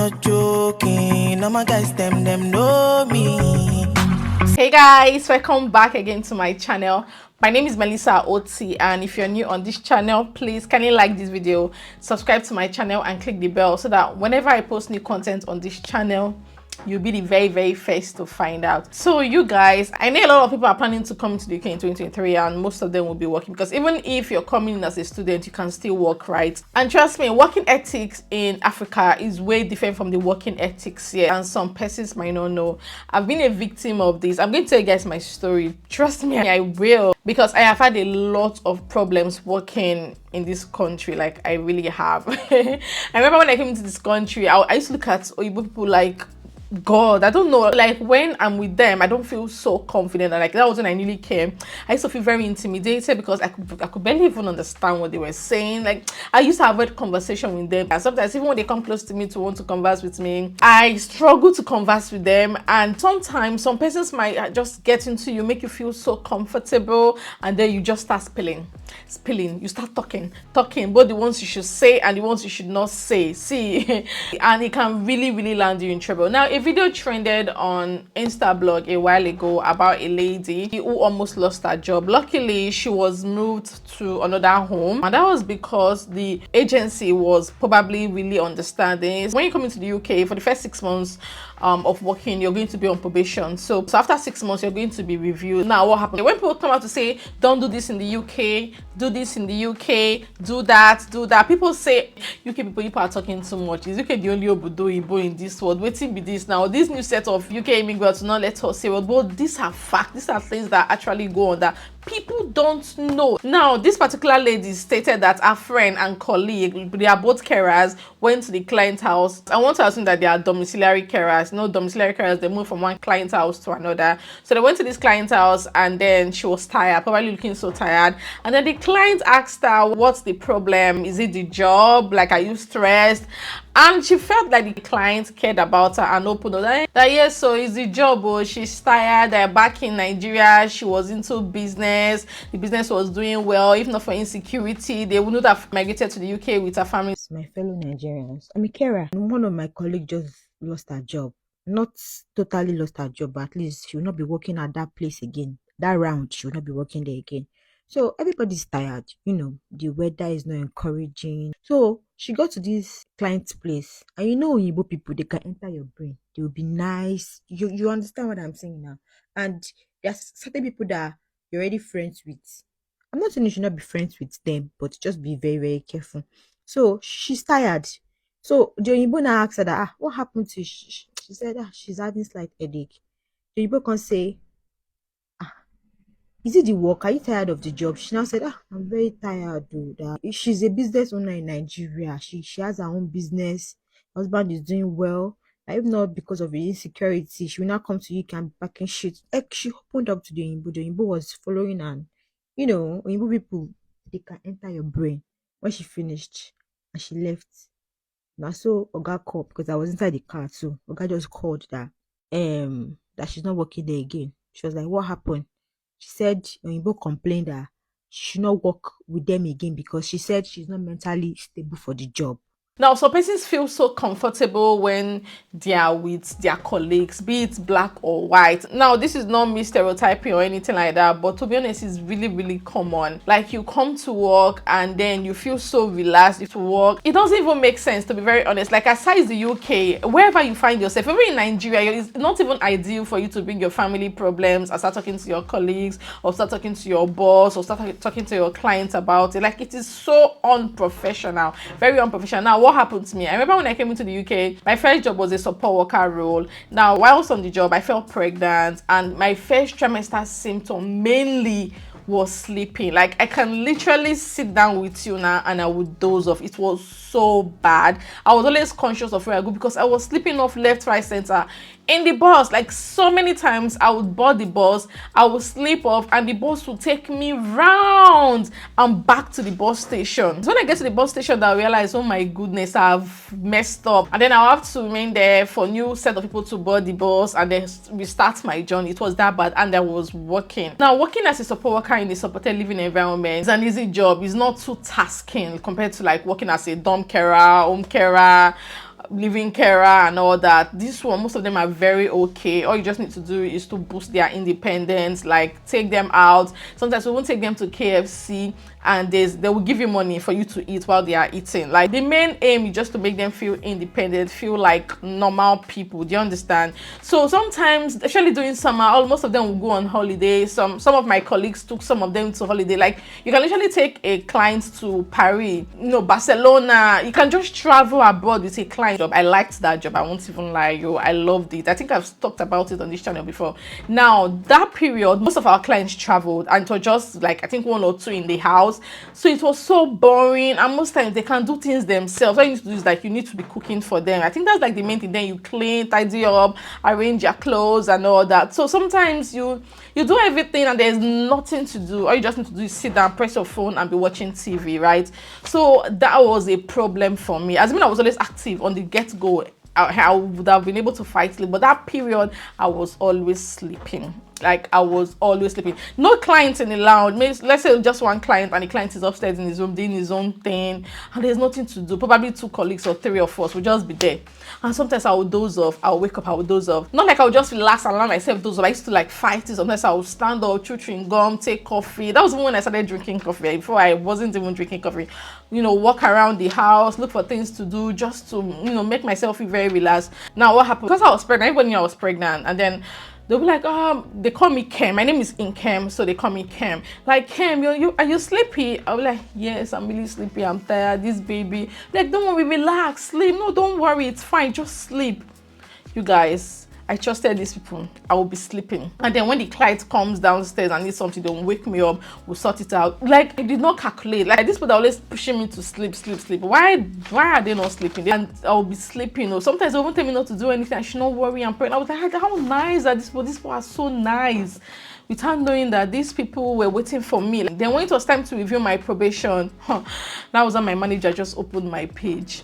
not joking. All my guys, them know me. Hey guys, welcome back again to my channel. My name is Melissa Oti, and if you're new on this channel, please kindly like this video, subscribe to my channel and click the bell so that whenever I post new content on this channel, you'll be the very first to find out. So you guys, I know a lot of people are planning to come to the UK in 2023, and most of them will be working, because even if you're coming in as a student, you can still work, right? And trust me, working ethics in Africa is way different from the working ethics here, and some persons might not know. I've been a victim of this. I'm going to tell you guys my story. Trust me, I will, because I have had a lot of problems working in this country. Like, I really have. I remember when I came into this country, I used to look at Oyibo people like, God, I don't know, like when I'm with them, I don't feel so confident. And like, that was when I newly came. I used to feel very intimidated because I could barely even understand what they were saying. Like, I used to avoid conversation with them, and sometimes even when they come close to me to want to converse with me, I struggle to converse with them. And sometimes some persons might just get into you, make you feel so comfortable, and then you just start spilling. You start talking both the ones you should say and the ones you should not say. See, and it can really land you in trouble. Now, a video trended on Instablog a while ago about a lady who almost lost her job. Luckily, she was moved to another home, and that was because the agency was probably really understanding. When you come into the UK for the first 6 months of working, you're going to be on probation. So after 6 months, you're going to be reviewed. Now, what happened? When people come out to say, don't do this in the UK, do this in the UK, do that, people say, UK people are talking too much. Is UK the only obodo Igbo in this world? Waiting be this now. This new set of UK immigrants will not let us say, well, but these are facts. These are things that actually go on that people don't know. Now, this particular lady stated that her friend and colleague, they are both carers, went to the client's house. I want to assume that they are domiciliary carers. No, domiciliary carers, they move from one client's house to another. So they went to this client's house, and then she was tired, probably looking so tired. And then the client asked her, what's the problem? Is it the job? Like, are you stressed? And she felt like the client cared about her and opened up that yes, so it's the job. Oh, she's tired. They're back in Nigeria. She was into business. The business was doing well. If not for insecurity, they wouldn't have migrated to the UK with her family. My fellow Nigerians, I'm a carer. One of my colleagues just lost her job. Not totally lost her job, but at least she will not be working at that place again. That round, she will not be working there again. So everybody's tired. The weather is not encouraging. So she got to this client's place. And Igbo people, they can enter your brain. They will be nice. You understand what I'm saying now? And there's certain people that you're already friends with. I'm not saying you should not be friends with them, but just be very careful. So she's tired. So the Oyinbo now asked her that, what happened to you? She said, she's having slight headache. The Oyinbo can say, is it the work? Are you tired of the job? She now said, I'm very tired, dude. She's a business owner in Nigeria. She has her own business. Husband is doing well. If not because of the insecurity, she will not come to you and packing shit. Like, she opened up to the Oyinbo. The Oyinbo was following, and Oyinbo people, they can enter your brain. When she finished and she left, now so Oga called, because I was inside the car too. Oga just called that she's not working there again. She was like, what happened? She said Oyinbo complained that she should not work with them again because she said she's not mentally stable for the job. Now, some persons feel so comfortable when they are with their colleagues, be it black or white. Now, this is not me stereotyping or anything like that, but to be honest, it's really common. Like, you come to work and then you feel so relaxed to work. It doesn't even make sense, to be very honest. Like, aside the UK, wherever you find yourself, even in Nigeria, it's not even ideal for you to bring your family problems and start talking to your colleagues, or start talking to your boss, or start talking to your clients about it. Like, it is so unprofessional, very unprofessional. Now, what happened to me? I remember when I came into the UK, my first job was a support worker role. Now, while I was on the job, I felt pregnant, and my first trimester symptom mainly was sleeping. Like, I can literally sit down with you now and I would doze off. It was so bad. I was always conscious of where I go because I was sleeping off left, right, center in the bus. Like, so many times I would board the bus, I would sleep off, and the bus would take me round and back to the bus station. So when I get to the bus station, I realize, oh my goodness, I've messed up, and then I'll have to remain there for a new set of people to board the bus and then restart my journey. It was that bad, and I was working. Now, working as a support worker in a supported living environment is an easy job. It's not too tasking compared to like working as a dorm carer, home carer, living carer and all that. This one, most of them are very okay. All you just need to do is to boost their independence, like take them out. Sometimes we won't take them to KFC, and they will give you money for you to eat while they are eating. Like, the main aim is just to make them feel independent, feel like normal people. Do you understand? So sometimes, especially during summer, most of them will go on holiday. Some of my colleagues took some of them to holiday. Like, you can literally take a client to Paris, Barcelona. You can just travel abroad with a client job. I liked that job, I won't even lie, I loved it. I think I've talked about it on this channel before. Now, that period, most of our clients traveled, and it was just like, I think 1 or 2 in the house. So it was so boring, and most times they can do things themselves. All you need to do is, like, you need to be cooking for them. I think that's like the main thing. Then you clean, tidy up, arrange your clothes and all that. So sometimes you do everything and there's nothing to do. All you just need to do is sit down, press your phone, and be watching TV, right? So that was a problem for me. As I mean, I was always active on the get-go. I would have been able to fight sleep, but that period I was always sleeping. Like, I was always sleeping. No clients in the lounge. Let's say just one client, and the client is upstairs in his room doing his own thing, and there's nothing to do. Probably 2 colleagues or 3 of us will just be there. And sometimes I would doze off. I'll wake up, I would doze off. Not like I would just relax and allow myself doze off. I used to like fight it. Sometimes I would stand up, chew chewing gum, take coffee. That was when I started drinking coffee. Before, I wasn't even drinking coffee. Walk around the house, look for things to do, just to make myself feel very relaxed. Now, what happened? Because I was pregnant, everybody knew I was pregnant, and then they'll be like, they call me Kem. My name is Inkem, so they call me Kem. Like, Kem, are you sleepy? I'll be like, yes, I'm really sleepy. I'm tired. This baby. Like, don't worry, relax, sleep. No, don't worry, it's fine. Just sleep. You guys, I trusted these people. I will be sleeping. And then when the client comes downstairs and needs something, they'll wake me up. We'll sort it out. Like, I did not calculate. Like, these people are always pushing me to sleep. Why are they not sleeping? And I'll be sleeping. Sometimes they won't tell me not to do anything. I should not worry. I'm pregnant. I was like, how nice are these people? These people are so nice. Without knowing that these people were waiting for me. Then when it was time to review my probation, that was when my manager just opened my page.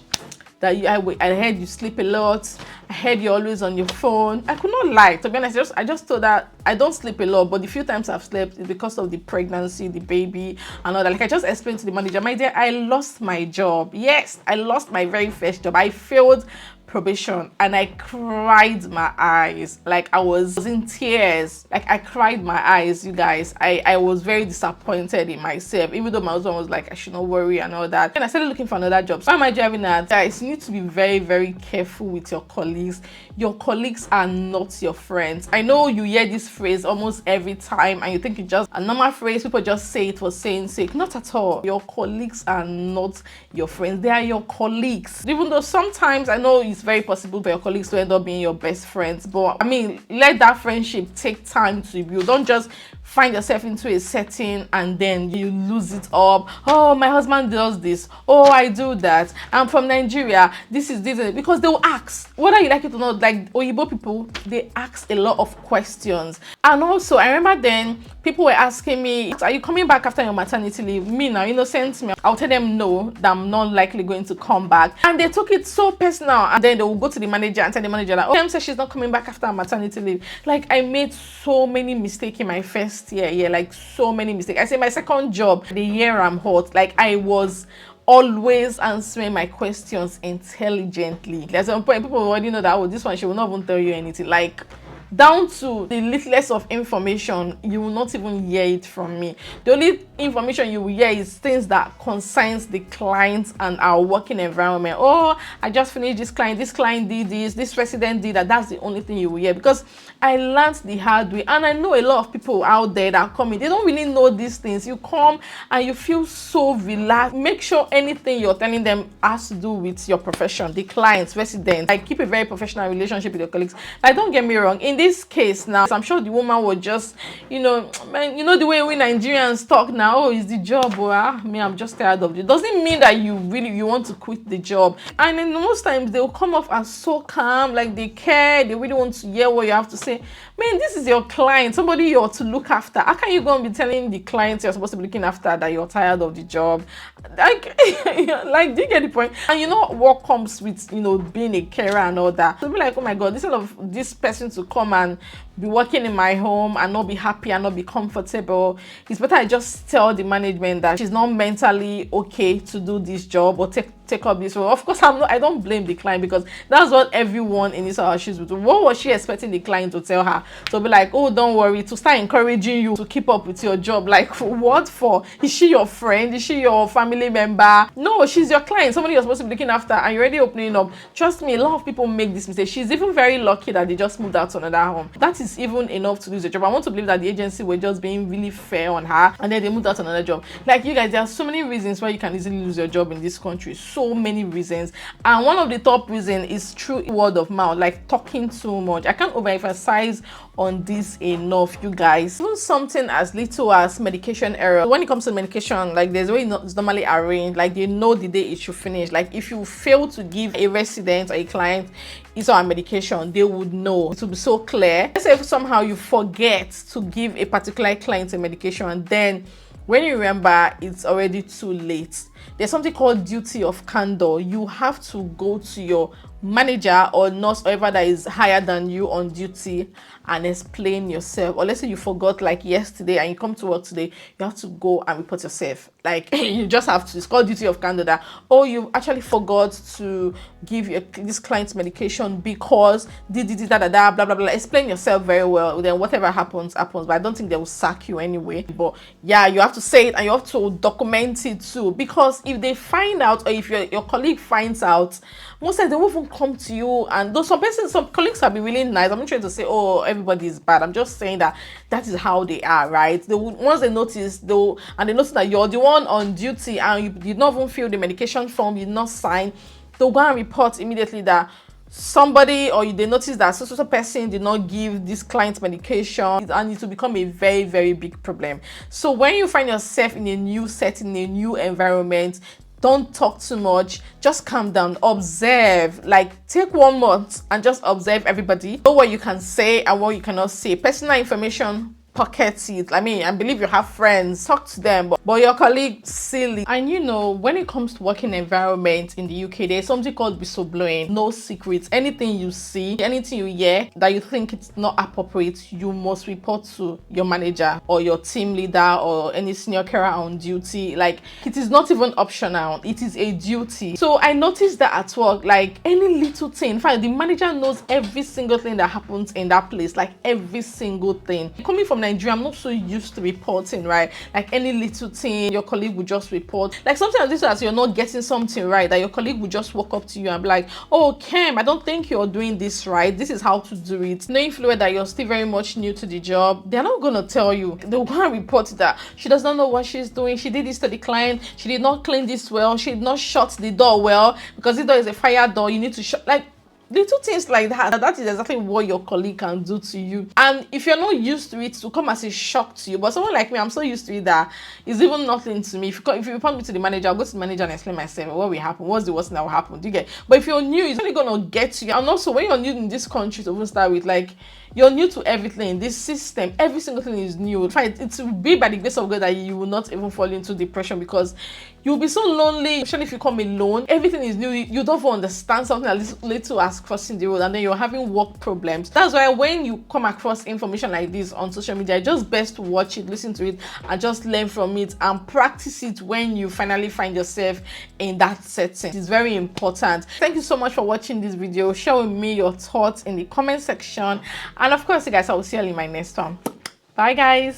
That I heard you sleep a lot. I heard you're always on your phone. I could not lie. To be honest, I just thought that I don't sleep a lot, but the few times I've slept is because of the pregnancy, the baby, and all that. Like, I just explained to the manager, my dear, I lost my job. Yes, I lost my very first job. I failed probation, and I cried my eyes. Like, I was in tears. Like, I cried my eyes, you guys. I was very disappointed in myself, even though my husband was like, I should not worry and all that. And I started looking for another job. So why am I driving at? Guys, you need to be very, very careful with your colleagues. Your colleagues are not your friends. I know you hear this phrase almost every time, and you think it's just a normal phrase. People just say it for saying sake. Not at all. Your colleagues are not your friends. They are your colleagues. Even though sometimes I know it's very possible for your colleagues to end up being your best friends, but I mean, let that friendship take time to build. Don't just find yourself into a setting and then you lose it up. Oh, my husband does this. Oh, I do that. I'm from Nigeria. This is this. Because they will ask, whether you like it or not. Like, Oyibo people, they ask a lot of questions. And also, I remember then people were asking me, are you coming back after your maternity leave? Me now, innocent me, I'll tell them no, that I'm not likely going to come back. And they took it so personal. And then they will go to the manager and tell the manager that, oh, Em says she's not coming back after her maternity leave. Like, I made so many mistakes in my first year, like so many mistakes. I say my second job, the year I'm hot, like, I was always answering my questions intelligently. There's some point people already know that, oh, this one, she will not even tell you anything. Like, down to the littlest of information, you will not even hear it from me. The only information you will hear is things that concerns the client and our working environment. Oh, I just finished this client did this resident did that. That's the only thing you will hear, because I learned the hard way. And I know a lot of people out there that come in, they don't really know these things. You come and you feel so relaxed. Make sure anything you're telling them has to do with your profession, the clients, residents. Like, keep a very professional relationship with your colleagues. Like, don't get me wrong, in this case now, I'm sure the woman was just, man, the way we Nigerians talk now, oh, it's the job, or me, I'm just tired of it. Doesn't mean that you want to quit the job. And then most times they'll come off as so calm, like they care, they really want to hear what you have to say. Man, this is your client, somebody you're to look after. How can you go and be telling the clients you're supposed to be looking after that you're tired of the job? Like, like, do you get the point? And what comes with being a carer and all that. So be like, oh my god, instead of this person to come and be working in my home and not be happy and not be comfortable. It's better I just tell the management that she's not mentally okay to do this job or take up this role. Of course, I don't blame the client, because that's what everyone in this house shoes would do. What was she expecting the client to tell her? To be like, oh, don't worry, to start encouraging you to keep up with your job. Like, what for? Is she your friend? Is she your family member? No, she's your client, somebody you're supposed to be looking after, and you're already opening up. Trust me, a lot of people make this mistake. She's even very lucky that they just moved out to another home. That is even enough to lose a job. I want to believe that the agency were just being really fair on her, and then they moved out to another job. Like, you guys, there are so many reasons why you can easily lose your job in this country. So many reasons, and one of the top reasons is through word of mouth, like talking too much. I can't overemphasize on this enough, you guys. Even something as little as medication error. When it comes to medication, like, there's a way it's normally arranged, like they know the day it should finish. Like, if you fail to give a resident or a client is on medication, they would know. It will be so clear. Let's say if somehow you forget to give a particular client a medication, and then when you remember, it's already too late. There's something called duty of candor. You have to go to your manager or nurse or whoever that is higher than you on duty and explain yourself. Or let's say you forgot, like yesterday, and you come to work today, you have to go and report yourself. Like, you just have to. It's called duty of candor, that, oh, you actually forgot to give this client's medication because blah blah blah. Explain yourself very well. Then whatever happens. But I don't think they will sack you anyway. But yeah, you have to say it, and you have to document it too, because if they find out, or if your colleague finds out, most times they won't even come to you. And though some colleagues have been really nice, I'm not trying to say, oh, everybody is bad. I'm just saying that is how they are, right? They would, once they notice, they notice that you're the one on duty and you did not even fill the medication form, you did not sign, they'll go and report immediately that somebody, or they notice that so person did not give this client medication, and it will become a very, very big problem. So when you find yourself in a new setting, a new environment, don't talk too much. Just calm down, observe. Like, take 1 month and just observe everybody. Know what you can say and what you cannot say. Personal information, pocket it. I mean, I believe you have friends, talk to them, but your colleague, silly. And you know, when it comes to working environment in the UK, there's something called whistleblowing. No secrets. Anything you see, anything you hear that you think it's not appropriate, you must report to your manager or your team leader or any senior carer on duty. Like, it is not even optional, it is a duty. So I noticed that at work, like, any little thing, in fact, the manager knows every single thing that happens in that place, like every single thing. Coming from Nigeria, I'm not so used to reporting, right? Like, any little thing, your colleague would just report. Like, sometimes this as you're not getting something right, that your colleague would just walk up to you and be like, oh, Kim, I don't think you're doing this right. This is how to do it. Knowing fluid that you're still very much new to the job, they're not gonna tell you. They'll go and report that she does not know what she's doing. She did this to the client. She did not clean this well. She did not shut the door well, because the door is a fire door. You need to shut, like, little things like that. That is exactly what your colleague can do to you. And if you're not used to it, to come as a shock to you. But someone like me, I'm so used to it that it's even nothing to me. If you report me to the manager, I'll go to the manager and explain myself what will happen, what's the worst thing that will happen. Do you get? But if you're new, it's only gonna get to you. And also, when you're new in this country, to even start with, like, you're new to everything. This system, every single thing is new. It will be by the grace of God that you will not even fall into depression, because you'll be so lonely, especially if you come alone. Everything is new. You don't even understand something as little as crossing the road, and then you're having work problems. That's why when you come across information like this on social media, it's just best to watch it, listen to it, and just learn from it and practice it when you finally find yourself in that setting. It's very important. Thank you so much for watching this video. Share with me your thoughts in the comment section. And of course, you guys, I will see you in my next one. Bye, guys.